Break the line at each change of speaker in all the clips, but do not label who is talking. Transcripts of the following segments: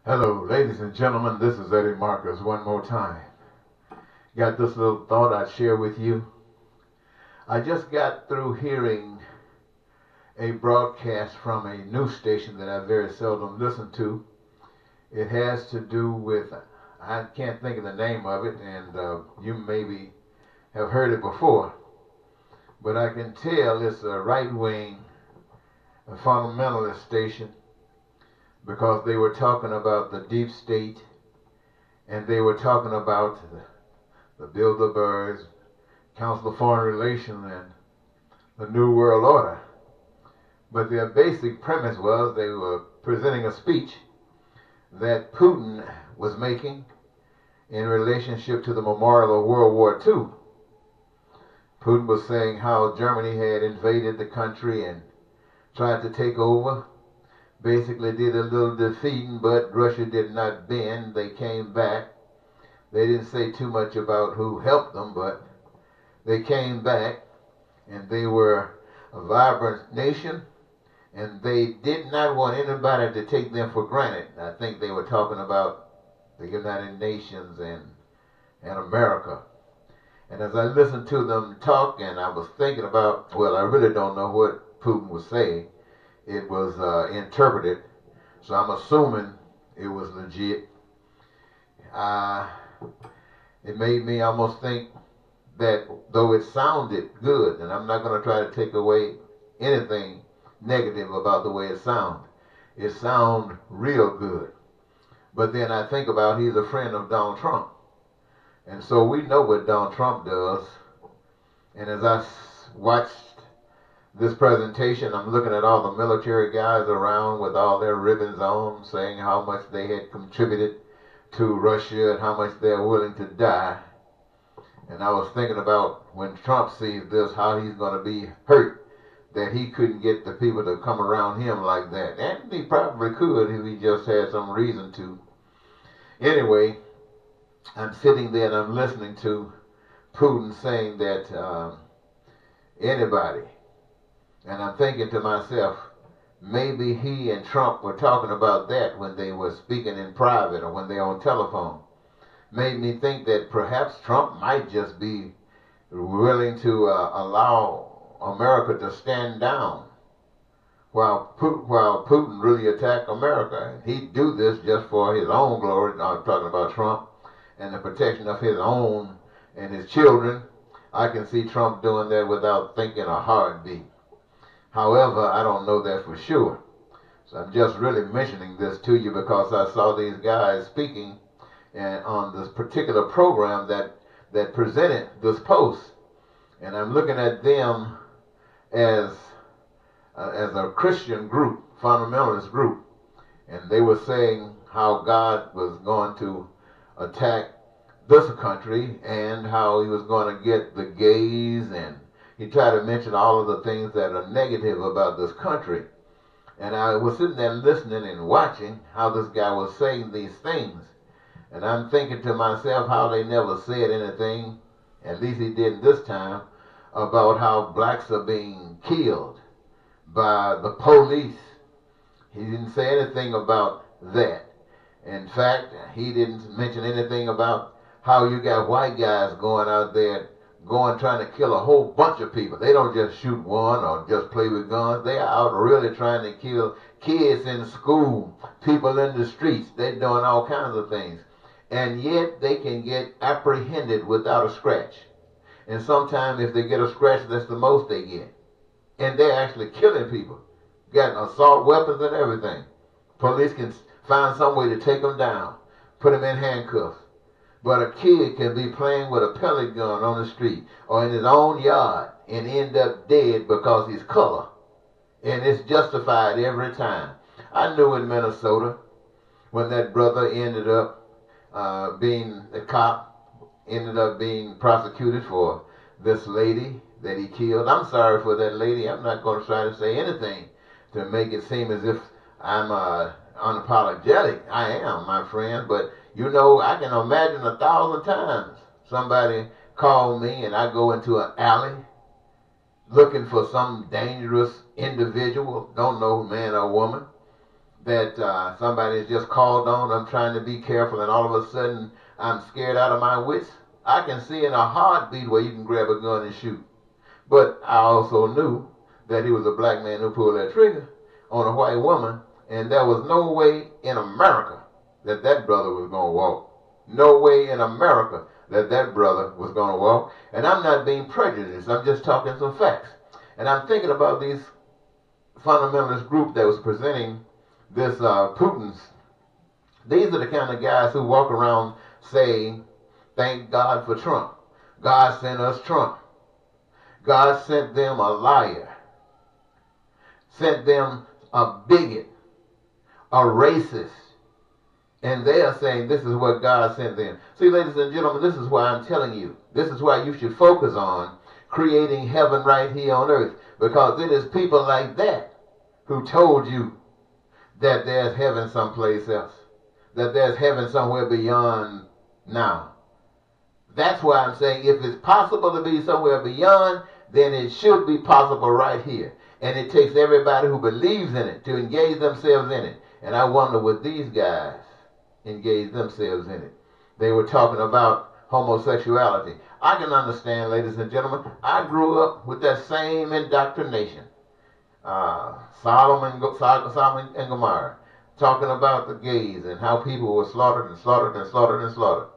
Hello, ladies and gentlemen, this is Eddie Marcus one more time. Got this little thought I'd share with you. I just got through hearing a broadcast from a news station that I very seldom listen to. It has to do with, I can't think of the name of it, and you maybe have heard it before, but I can tell it's a right-wing, a fundamentalist station, because they were talking about the deep state, and they were talking about the Bilderbergs, Council of Foreign Relations, and the New World Order. But their basic premise was they were presenting a speech that Putin was making in relationship to the memorial of World War II. Putin was saying how Germany had invaded the country and tried to take over. Basically did a little defeating, but Russia did not bend. They came back. They didn't say too much about who helped them, but they came back, and they were a vibrant nation, and they did not want anybody to take them for granted. I think they were talking about the United Nations and America. And as I listened to them talk, and I was thinking about, well, I really don't know what Putin was saying. It was interpreted, so I'm assuming it was legit. It made me almost think that though it sounded good, and I'm not going to try to take away anything negative about the way it sounded. It sounded real good. But then I think about he's a friend of Donald Trump. And so we know what Donald Trump does. And as I watched this presentation, I'm looking at all the military guys around with all their ribbons on, saying how much they had contributed to Russia and how much they're willing to die. And I was thinking about when Trump sees this, how he's going to be hurt that he couldn't get the people to come around him like that. And he probably could if he just had some reason to. Anyway, I'm sitting there and I'm listening to Putin saying that anybody, and I'm thinking to myself, maybe he and Trump were talking about that when they were speaking in private or when they were on telephone. Made me think that perhaps Trump might just be willing to allow America to stand down while Putin really attacked America. He'd do this just for his own glory. I'm talking about Trump and the protection of his own and his children. I can see Trump doing that without thinking a heartbeat. However, I don't know that for sure. So I'm just really mentioning this to you because I saw these guys speaking on this particular program that presented this post. And I'm looking at them as a Christian group, fundamentalist group. And they were saying how God was going to attack this country and how he was going to get the gays, and he tried to mention all of the things that are negative about this country. And I was sitting there listening and watching how this guy was saying these things. And I'm thinking to myself how they never said anything, at least he didn't this time, about how blacks are being killed by the police. He didn't say anything about that. In fact, he didn't mention anything about how you got white guys going out there trying to kill a whole bunch of people. They don't just shoot one or just play with guns. They are out really trying to kill kids in school, people in the streets. They're doing all kinds of things. And yet they can get apprehended without a scratch. And sometimes if they get a scratch, that's the most they get. And they're actually killing people. Got assault weapons and everything. Police can find some way to take them down, put them in handcuffs. But a kid can be playing with a pellet gun on the street or in his own yard and end up dead because he's color. And it's justified every time. I knew in Minnesota when that brother ended up being a cop, ended up being prosecuted for this lady that he killed. I'm sorry for that lady. I'm not going to try to say anything to make it seem as if I'm unapologetic. I am, my friend, but you know, I can imagine 1,000 times somebody call me and I go into an alley looking for some dangerous individual, don't know man or woman, that somebody has just called on. I'm trying to be careful, and all of a sudden I'm scared out of my wits. I can see in a heartbeat where you can grab a gun and shoot. But I also knew that he was a black man who pulled that trigger on a white woman, and there was no way in America that that brother was going to walk. No way in America that that brother was going to walk. And I'm not being prejudiced. I'm just talking some facts. And I'm thinking about these fundamentalist group that was presenting this Putin's. These are the kind of guys who walk around saying, thank God for Trump. God sent us Trump. God sent them a liar. Sent them a bigot, a racist. And they are saying this is what God sent them. See, ladies and gentlemen, this is why I'm telling you. This is why you should focus on creating heaven right here on earth. Because it is people like that who told you that there's heaven someplace else. That there's heaven somewhere beyond now. That's why I'm saying if it's possible to be somewhere beyond, then it should be possible right here. And it takes everybody who believes in it to engage themselves in it. And I wonder what these guys engage themselves in it. They were talking about homosexuality. I can understand, ladies and gentlemen, I grew up with that same indoctrination. Solomon and Gomorrah, talking about the gays and how people were slaughtered and slaughtered and slaughtered and slaughtered.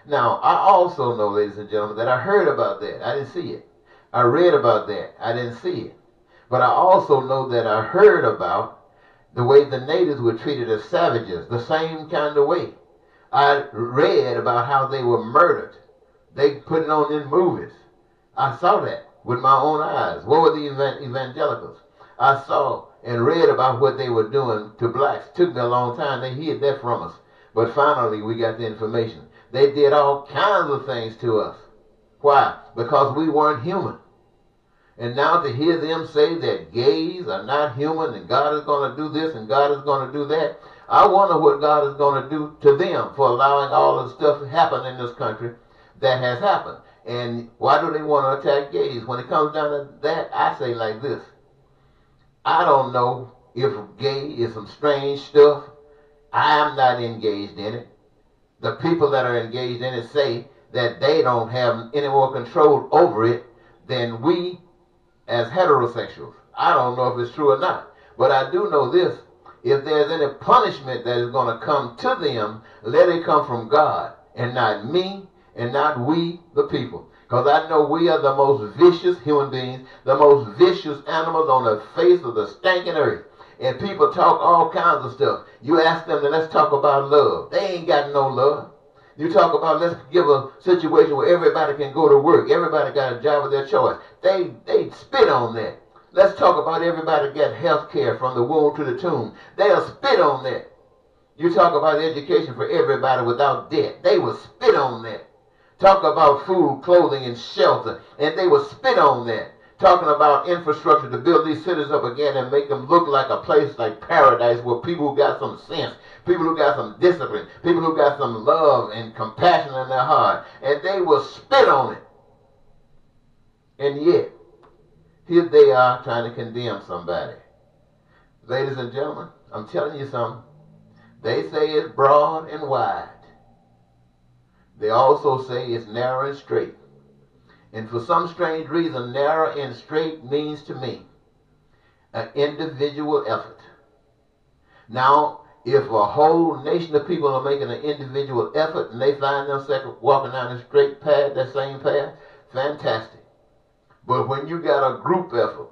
Now, I also know, ladies and gentlemen, that I heard about that. I didn't see it. I read about that. I didn't see it. But I also know that I heard about the way the natives were treated as savages, the same kind of way. I read about how they were murdered. They put it on in movies. I saw that with my own eyes. What were the evangelicals? I saw and read about what they were doing to blacks. It took me a long time. They hid that from us. But finally, we got the information. They did all kinds of things to us. Why? Because we weren't human. And now to hear them say that gays are not human and God is going to do this and God is going to do that, I wonder what God is going to do to them for allowing all the stuff to happen in this country that has happened. And why do they want to attack gays? When it comes down to that, I say like this. I don't know if gay is some strange stuff. I am not engaged in it. The people that are engaged in it say that they don't have any more control over it than we as heterosexuals. I don't know if it's true or not. But I do know this. If there's any punishment that is going to come to them, let it come from God and not me and not we, the people. Because I know we are the most vicious human beings, the most vicious animals on the face of the stinking earth. And people talk all kinds of stuff. You ask them, let's talk about love. They ain't got no love. You talk about let's give a situation where everybody can go to work. Everybody got a job of their choice. They spit on that. Let's talk about everybody get health care from the womb to the tomb. They'll spit on that. You talk about education for everybody without debt. They will spit on that. Talk about food, clothing, and shelter, and they will spit on that. Talking about infrastructure to build these cities up again and make them look like a place like paradise where people who got some sense, people who got some discipline, people who got some love and compassion in their heart, and they will spit on it. And yet, here they are trying to condemn somebody. Ladies and gentlemen, I'm telling you something. They say it's broad and wide. They also say it's narrow and straight. And for some strange reason, narrow and straight means to me an individual effort. Now, if a whole nation of people are making an individual effort and they find themselves walking down the straight path, that same path, fantastic. But when you got a group effort,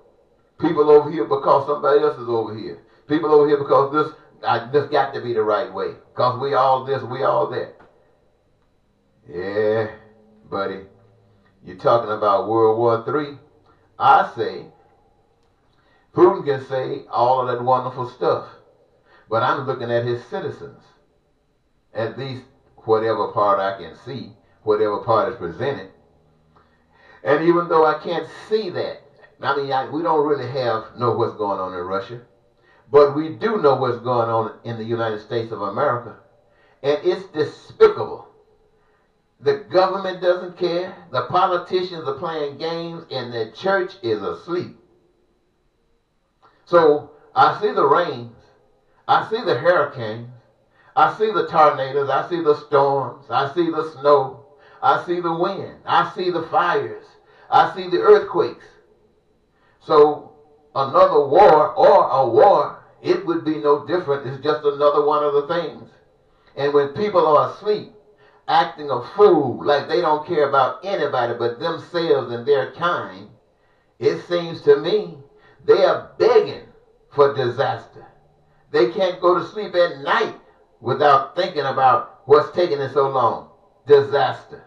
people over here because somebody else is over here, people over here because this got to be the right way, because we all this, we all that. Yeah, buddy, you're talking about World War III. I say, Putin can say all of that wonderful stuff, but I'm looking at his citizens. At least whatever part I can see, whatever part is presented. And even though I can't see that, we don't really know what's going on in Russia, but we do know what's going on in the United States of America, and it's despicable. The government doesn't care. The politicians are playing games, and the church is asleep. So I see the rains. I see the hurricanes. I see the tornadoes. I see the storms. I see the snow. I see the wind. I see the fires. I see the earthquakes. So another war or a war, it would be no different. It's just another one of the things. And when people are asleep, acting a fool, like they don't care about anybody but themselves and their kind, it seems to me they are begging for disaster. They can't go to sleep at night without thinking about what's taking it so long. Disaster.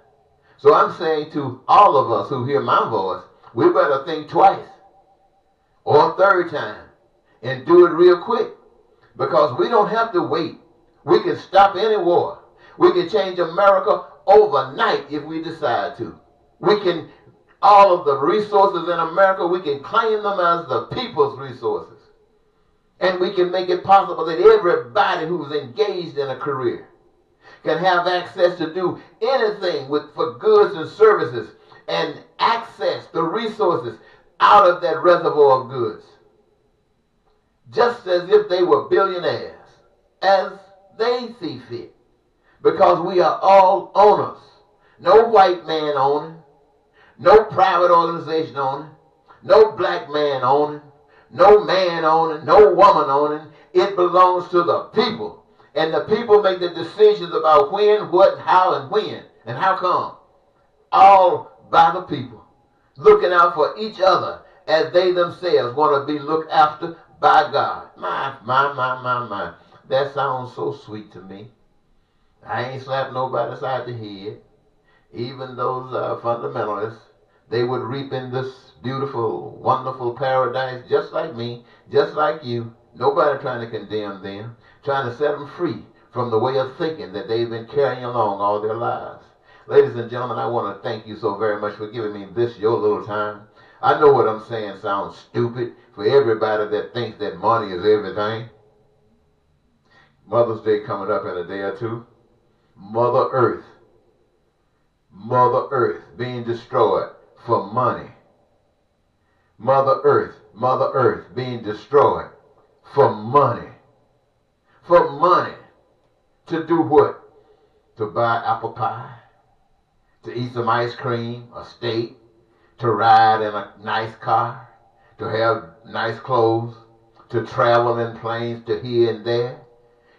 So I'm saying to all of us who hear my voice, we better think twice or a third time and do it real quick, because we don't have to wait. We can stop any war. We can change America overnight if we decide to. We can, all of the resources in America, we can claim them as the people's resources. And we can make it possible that everybody who's engaged in a career can have access to do anything for goods and services and access the resources out of that reservoir of goods. Just as if they were billionaires, as they see fit. Because we are all owners. No white man owning, no private organization owning, no black man owning, no man owning, no woman owning. It belongs to the people. And the people make the decisions about when, what, how, and when, and how come. All by the people. Looking out for each other as they themselves want to be looked after by God. My. That sounds so sweet to me. I ain't slapped nobody side the head. Even those fundamentalists, they would reap in this beautiful, wonderful paradise just like me, just like you. Nobody trying to condemn them, trying to set them free from the way of thinking that they've been carrying along all their lives. Ladies and gentlemen, I want to thank you so very much for giving me this, your little time. I know what I'm saying sounds stupid for everybody that thinks that money is everything. Mother's Day coming up in a day or two. Mother Earth being destroyed for money. Mother Earth being destroyed for money. For money. To do what? To buy apple pie, to eat some ice cream, a steak, to ride in a nice car, to have nice clothes, to travel in planes to here and there.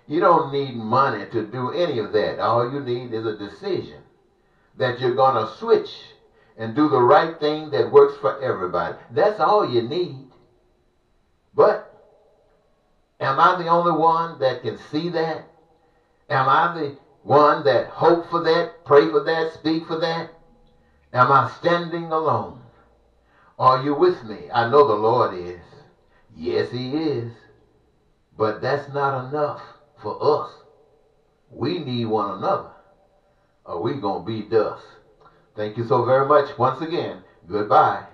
You don't need money to do any of that. All you need is a decision that you're going to switch and do the right thing that works for everybody. That's all you need. But am I the only one that can see that? Am I the one that hope for that, pray for that, speak for that? Am I standing alone? Are you with me? I know the Lord is. Yes, He is. But that's not enough for us. We need one another, or we gonna be dust. Thank you so very much. Once again, goodbye.